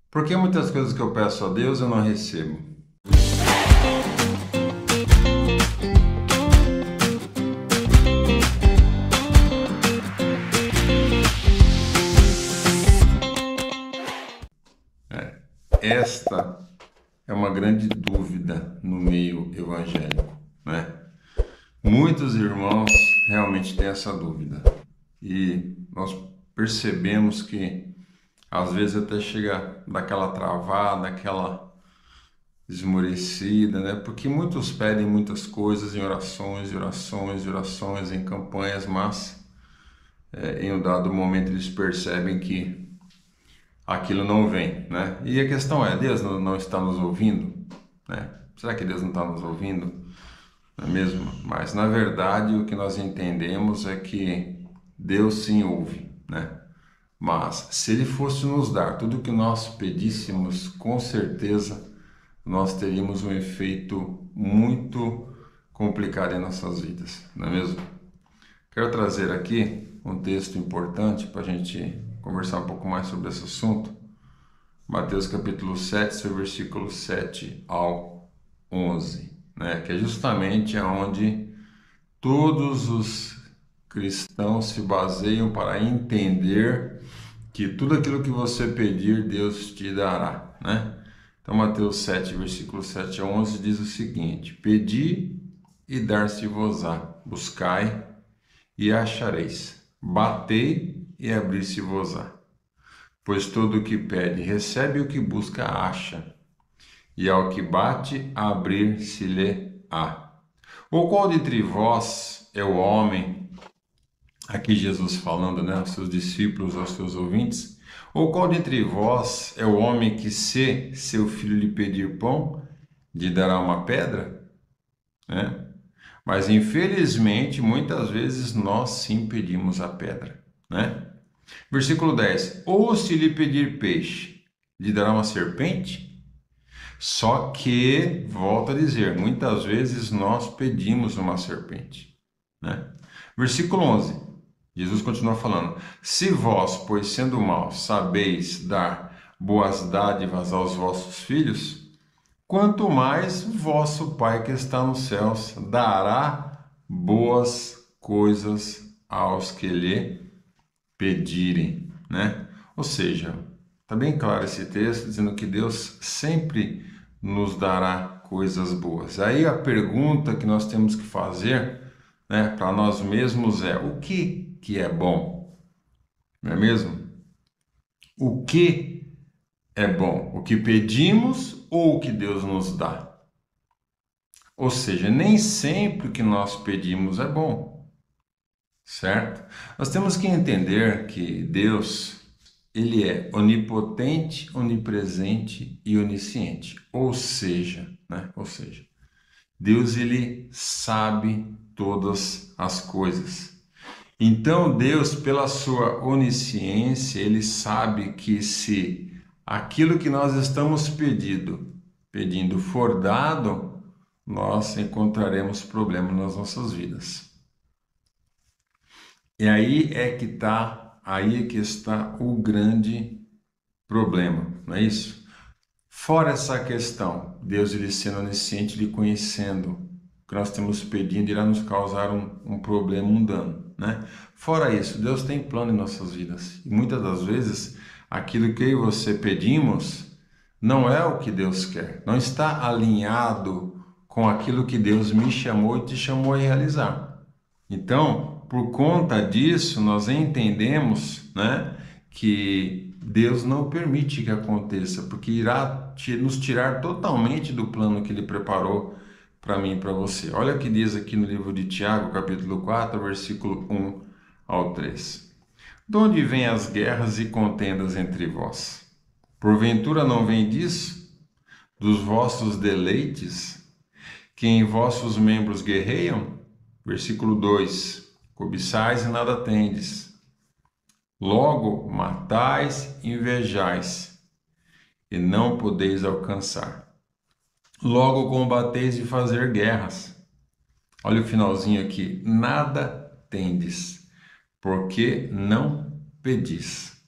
Por que muitas coisas que eu peço a Deus eu não recebo? Esta é uma grande dúvida no meio evangélico, né? Muitos irmãos realmente têm essa dúvida e nós percebemos que às vezes até chega daquela travada, aquela esmorecida, né? Porque muitos pedem muitas coisas em orações, orações, orações, em campanhas, mas em um dado momento eles percebem que aquilo não vem, né? E a questão é, Deus não está nos ouvindo, né? Será que Deus não está nos ouvindo? Não é mesmo? Mas na verdade o que nós entendemos é que Deus sim ouve, né? Mas se Ele fosse nos dar tudo o que nós pedíssemos, com certeza nós teríamos um efeito muito complicado em nossas vidas, não é mesmo? Quero trazer aqui um texto importante para a gente conversar um pouco mais sobre esse assunto. Mateus capítulo 7, seu versículo 7 ao 11, né? Que é justamente onde todos os cristãos se baseiam para entender que tudo aquilo que você pedir, Deus te dará, né? Então, Mateus 7, versículo 7 a 11 diz o seguinte: Pedi e dar-se-vos-á, buscai e achareis, batei e abrir-se-vos-á. Pois todo o que pede recebe, o que busca acha, e ao que bate abrir-se-lhe-á. Ou qual dentre vós é o homem, aqui Jesus falando, né, aos seus discípulos, aos seus ouvintes, ou qual dentre vós é o homem que, se seu filho lhe pedir pão, lhe dará uma pedra? Né? Mas infelizmente, muitas vezes nós sim pedimos a pedra, né? Versículo 10: Ou se lhe pedir peixe, lhe dará uma serpente? Só que, volto a dizer, muitas vezes nós pedimos uma serpente, né? Versículo 11, Jesus continua falando: Se vós, pois sendo maus, sabeis dar boas dádivas aos vossos filhos, quanto mais vosso Pai que está nos céus dará boas coisas aos que lhe pedirem, né? Ou seja, está bem claro esse texto dizendo que Deus sempre nos dará coisas boas. Aí a pergunta que nós temos que fazer, né, para nós mesmos é: o que é bom? Não é mesmo? O que é bom? O que pedimos ou o que Deus nos dá? Ou seja, nem sempre o que nós pedimos é bom, certo? Nós temos que entender que Deus, ele é onipotente, onipresente e onisciente. Ou seja, né? Ou seja, Deus, ele sabe todas as coisas. Então, Deus, pela sua onisciência, ele sabe que se aquilo que nós estamos pedindo for dado, nós encontraremos problemas nas nossas vidas. E aí é que está o grande problema, não é isso? Fora essa questão, Deus, ele sendo onisciente, ele conhecendo o que nós estamos pedindo, irá nos causar um problema, um dano, né? Fora isso, Deus tem plano em nossas vidas. E muitas das vezes, aquilo que eu e você pedimos não é o que Deus quer, não está alinhado com aquilo que Deus me chamou e te chamou a realizar. Então, por conta disso, nós entendemos, né, que Deus não permite que aconteça, porque irá nos tirar totalmente do plano que Ele preparou para mim e para você. Olha o que diz aqui no livro de Tiago, capítulo 4, versículo 1 ao 3. De onde vêm as guerras e contendas entre vós? Porventura não vem disso? Dos vossos deleites, que em vossos membros guerreiam? Versículo 2. Cobiçais e nada tendes. Logo matais, invejais, e não podeis alcançar. Logo combateis de fazer guerras. Olha o finalzinho aqui. Nada tendes, porque não pedis.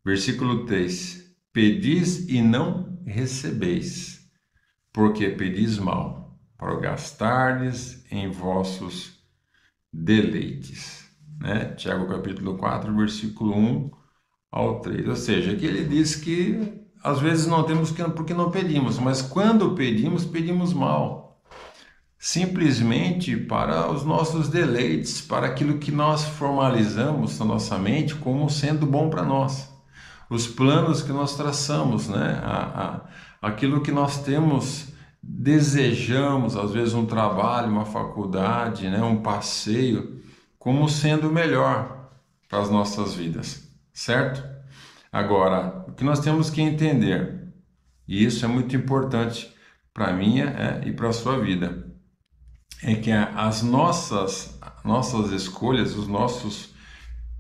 Versículo 3. pedis e não recebeis, porque pedis mal, para o gastardes em vossos deleites. Né? Tiago capítulo 4, versículo 1 ao 3. Ou seja, aqui ele diz que às vezes não temos porque não pedimos, mas quando pedimos, pedimos mal. Simplesmente para os nossos deleites, para aquilo que nós formalizamos na nossa mente como sendo bom para nós. Os planos que nós traçamos, né? Aquilo que nós temos, desejamos, às vezes um trabalho, uma faculdade, né? Um passeio, como sendo melhor para as nossas vidas, certo? Agora, o que nós temos que entender, e isso é muito importante para a minha e para a sua vida, é que as nossas escolhas, os nossos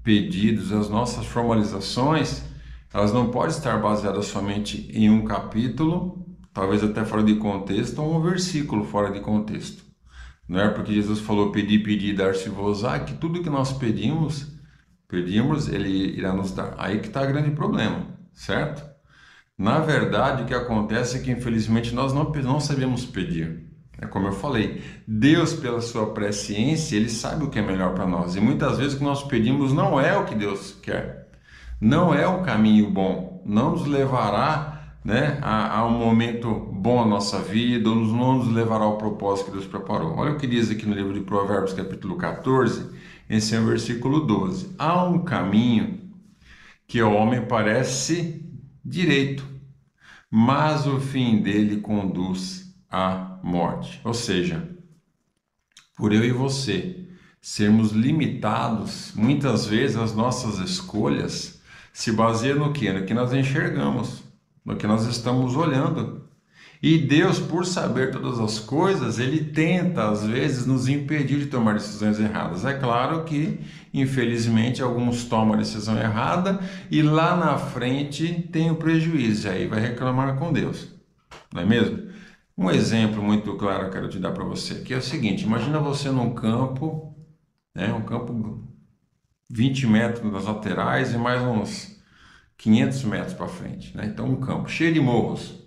pedidos, as nossas formalizações, elas não podem estar baseadas somente em um capítulo, talvez até fora de contexto, ou um versículo fora de contexto. Não é porque Jesus falou pedir, pedir, dar-se-vos-á, que tudo que nós pedimos, Ele irá nos dar. Aí que está o grande problema, certo? Na verdade, o que acontece é que, infelizmente, nós não sabemos pedir. É como eu falei, Deus, pela sua presciência, Ele sabe o que é melhor para nós. E muitas vezes o que nós pedimos não é o que Deus quer. Não é um caminho bom. Não nos levará, né, a um momento bom na nossa vida, ou não nos levará ao propósito que Deus preparou. Olha o que diz aqui no livro de Provérbios, capítulo 14, em seu versículo 12. Há um caminho que ao homem parece direito, mas o fim dele conduz à morte. Ou seja, por eu e você sermos limitados, muitas vezes as nossas escolhas se baseiam no quê? No que nós enxergamos, no que nós estamos olhando. E Deus, por saber todas as coisas, Ele tenta, às vezes, nos impedir de tomar decisões erradas. É claro que, infelizmente, alguns tomam a decisão errada e lá na frente tem o prejuízo, e aí vai reclamar com Deus, não é mesmo? Um exemplo muito claro que eu quero te dar para você, que é o seguinte: imagina você num campo, né, um campo 20 metros nas laterais e mais uns 500 metros para frente, né? Então um campo cheio de morros.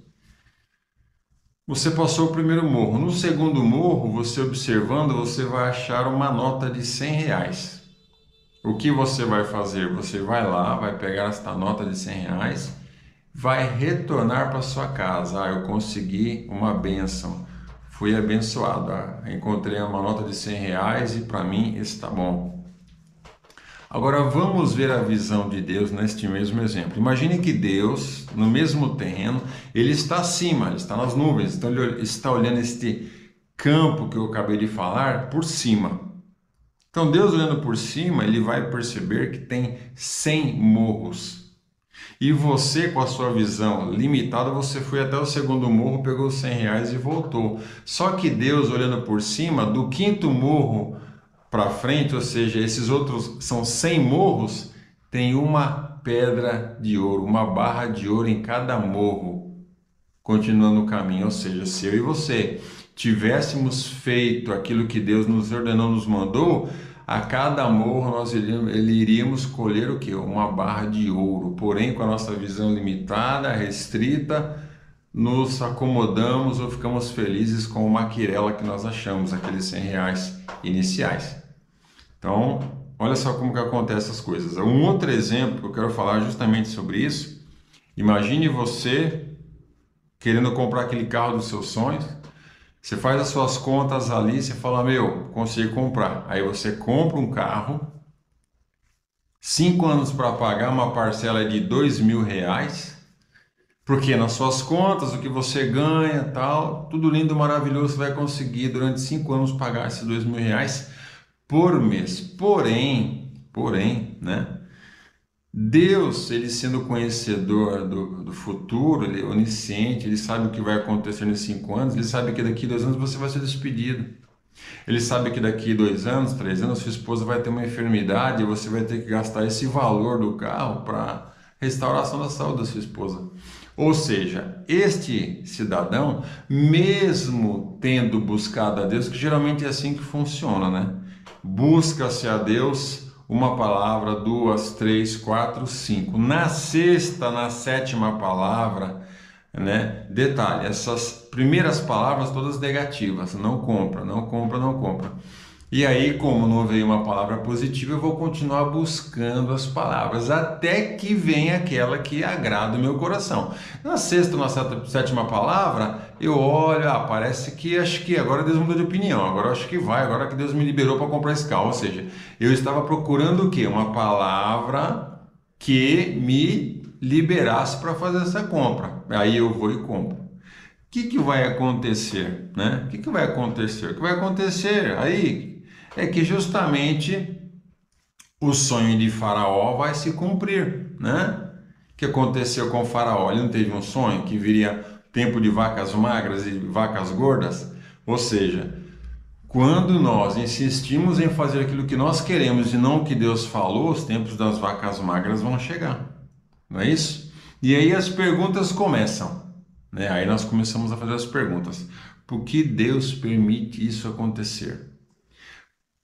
Você passou o primeiro morro. No segundo morro, você observando, você vai achar uma nota de R$100. O que você vai fazer? Você vai lá, vai pegar esta nota de R$100, vai retornar para sua casa. Eu consegui uma bênção, fui abençoado. Encontrei uma nota de R$100 e para mim está bom. Agora vamos ver a visão de Deus neste mesmo exemplo. Imagine que Deus, no mesmo terreno, Ele está acima, Ele está nas nuvens, então Ele está olhando este campo que eu acabei de falar por cima. Então Deus olhando por cima, Ele vai perceber que tem 100 morros. E você, com a sua visão limitada, você foi até o segundo morro, pegou os R$100 e voltou. Só que Deus olhando por cima, do quinto morro para frente, ou seja, esses outros são 100 morros, tem uma pedra de ouro, uma barra de ouro em cada morro, continuando o caminho. Ou seja, se eu e você tivéssemos feito aquilo que Deus nos ordenou, nos mandou, a cada morro nós iríamos colher o quê? Uma barra de ouro. Porém, com a nossa visão limitada, restrita, nos acomodamos ou ficamos felizes com uma quirela que nós achamos, aqueles R$100 iniciais. Então, olha só como que acontecem essas coisas. Um outro exemplo que eu quero falar justamente sobre isso. Imagine você querendo comprar aquele carro dos seus sonhos. Você faz as suas contas ali, você fala, consegui comprar. Aí você compra um carro, 5 anos para pagar uma parcela de R$2.000, porque nas suas contas, o que você ganha, tal, tudo lindo, maravilhoso, você vai conseguir durante 5 anos pagar esses R$2.000 por mês. Porém, né? Deus, Ele sendo conhecedor do futuro, Ele é onisciente, Ele sabe o que vai acontecer nesses 5 anos, Ele sabe que daqui a 2 anos você vai ser despedido. Ele sabe que daqui a 2 anos, 3 anos, sua esposa vai ter uma enfermidade e você vai ter que gastar esse valor do carro para restauração da saúde da sua esposa. Ou seja, este cidadão, mesmo tendo buscado a Deus, que geralmente é assim que funciona, né? Busca-se a Deus uma palavra, duas, três, quatro, cinco. Na sexta, na sétima palavra, né? Detalhe, essas primeiras palavras todas negativas, não compra, não compra, não compra. E aí, como não veio uma palavra positiva, eu vou continuar buscando as palavras até que venha aquela que agrada o meu coração. Na sexta, na sétima palavra, eu olho, parece que acho que agora Deus mudou de opinião, agora acho que vai, agora que Deus me liberou para comprar esse carro. Ou seja, eu estava procurando o quê? Uma palavra que me liberasse para fazer essa compra. Aí eu vou e compro. O que vai acontecer, né? O que vai acontecer? O que vai acontecer aí é que justamente o sonho de Faraó vai se cumprir, né? O que aconteceu com Faraó? Ele não teve um sonho que viria tempo de vacas magras e vacas gordas? Ou seja, quando nós insistimos em fazer aquilo que nós queremos e não o que Deus falou, os tempos das vacas magras vão chegar, não é isso? E aí as perguntas começam, né? Aí nós começamos a fazer as perguntas. Por que Deus permite isso acontecer?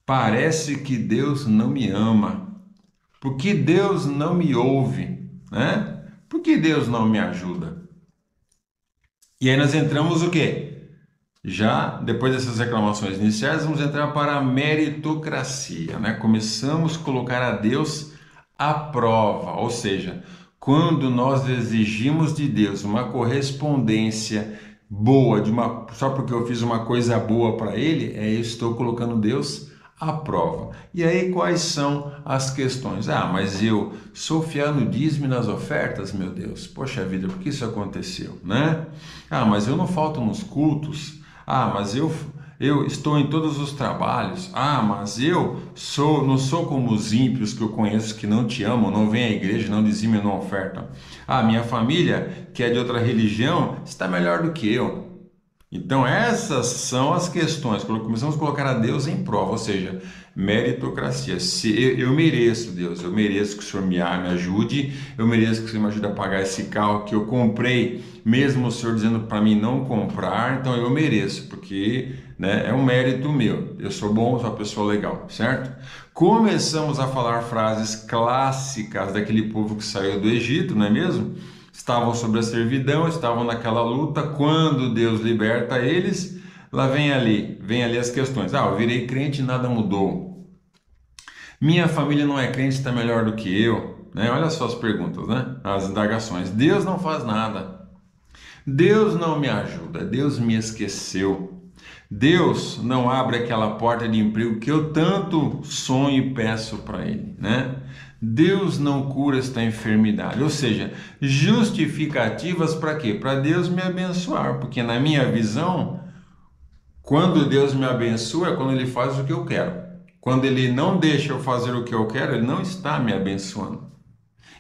Parece que Deus não me ama. Por que Deus não me ouve, né? Por que Deus não me ajuda? E aí nós entramos o quê? Já depois dessas reclamações iniciais, vamos entrar para a meritocracia, né? Começamos a colocar a Deus à prova, ou seja, quando nós exigimos de Deus uma correspondência boa, só porque eu fiz uma coisa boa para Ele, eu estou colocando Deus à prova. E aí quais são as questões? Mas eu sou fiel no dízimo e nas ofertas, meu Deus. Poxa vida, por que isso aconteceu, né? Mas eu não falto nos cultos. Mas eu estou em todos os trabalhos. Mas não sou como os ímpios que eu conheço que não te amam, não vêm à igreja, não dizimam e não ofertam. Minha família, que é de outra religião, está melhor do que eu. Então essas são as questões. Começamos a colocar a Deus em prova, ou seja, meritocracia. Se eu mereço, Deus, eu mereço que o Senhor me ajude, eu mereço que o Senhor me ajude a pagar esse carro que eu comprei, mesmo o Senhor dizendo para mim não comprar, então eu mereço, porque, né, é um mérito meu. Eu sou bom, sou uma pessoa legal, certo? Começamos a falar frases clássicas daquele povo que saiu do Egito, não é mesmo? Estavam sob a servidão, estavam naquela luta. Quando Deus liberta eles, lá vem ali as questões. Eu virei crente e nada mudou. Minha família não é crente, está melhor do que eu, né? Olha só as perguntas, né? As indagações. Deus não faz nada. Deus não me ajuda. Deus me esqueceu. Deus não abre aquela porta de emprego que eu tanto sonho e peço para Ele, né? Deus não cura esta enfermidade. Ou seja, justificativas para quê? Para Deus me abençoar, porque na minha visão, quando Deus me abençoa é quando Ele faz o que eu quero. Quando Ele não deixa eu fazer o que eu quero, Ele não está me abençoando.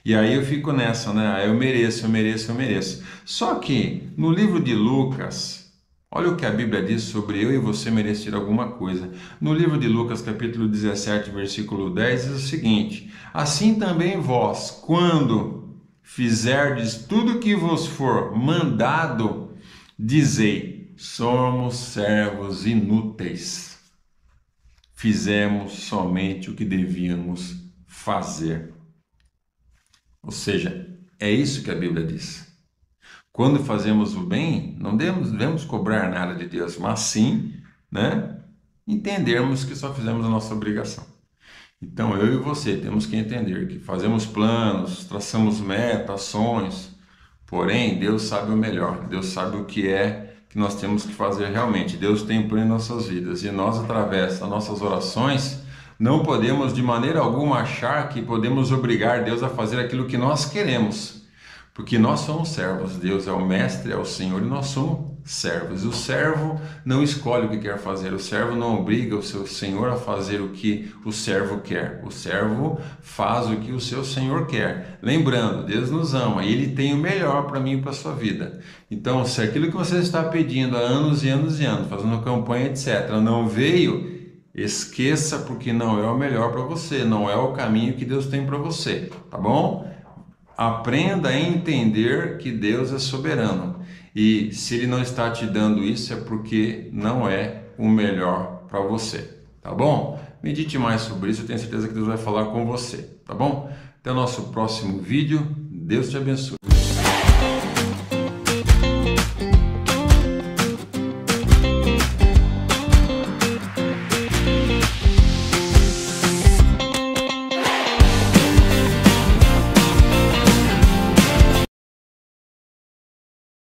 E aí eu fico nessa, né? Eu mereço, eu mereço, eu mereço. Só que no livro de Lucas, olha o que a Bíblia diz sobre eu e você merecer alguma coisa. No livro de Lucas, capítulo 17, versículo 10, diz o seguinte: assim também vós, quando fizerdes tudo que vos for mandado, dizei, somos servos inúteis. Fizemos somente o que devíamos fazer. Ou seja, é isso que a Bíblia diz. Quando fazemos o bem, não devemos cobrar nada de Deus, mas sim, né, entendermos que só fizemos a nossa obrigação. Então, eu e você temos que entender que fazemos planos, traçamos metas, sonhos, porém, Deus sabe o melhor, Deus sabe o que é que nós temos que fazer realmente. Deus tem um plano em nossas vidas e nós, através das nossas orações, não podemos de maneira alguma achar que podemos obrigar Deus a fazer aquilo que nós queremos, porque nós somos servos. Deus é o mestre, é o Senhor, e nós somos servos. O servo não escolhe o que quer fazer, o servo não obriga o seu Senhor a fazer o que o servo quer. O servo faz o que o seu Senhor quer. Lembrando, Deus nos ama e Ele tem o melhor para mim e para a sua vida. Então, se aquilo que você está pedindo há anos e anos e anos, fazendo campanha, etc., não veio, esqueça, porque não é o melhor para você, não é o caminho que Deus tem para você, tá bom? Aprenda a entender que Deus é soberano e se Ele não está te dando isso é porque não é o melhor para você, tá bom? medite mais sobre isso, eu tenho certeza que Deus vai falar com você, tá bom? Até o nosso próximo vídeo, Deus te abençoe.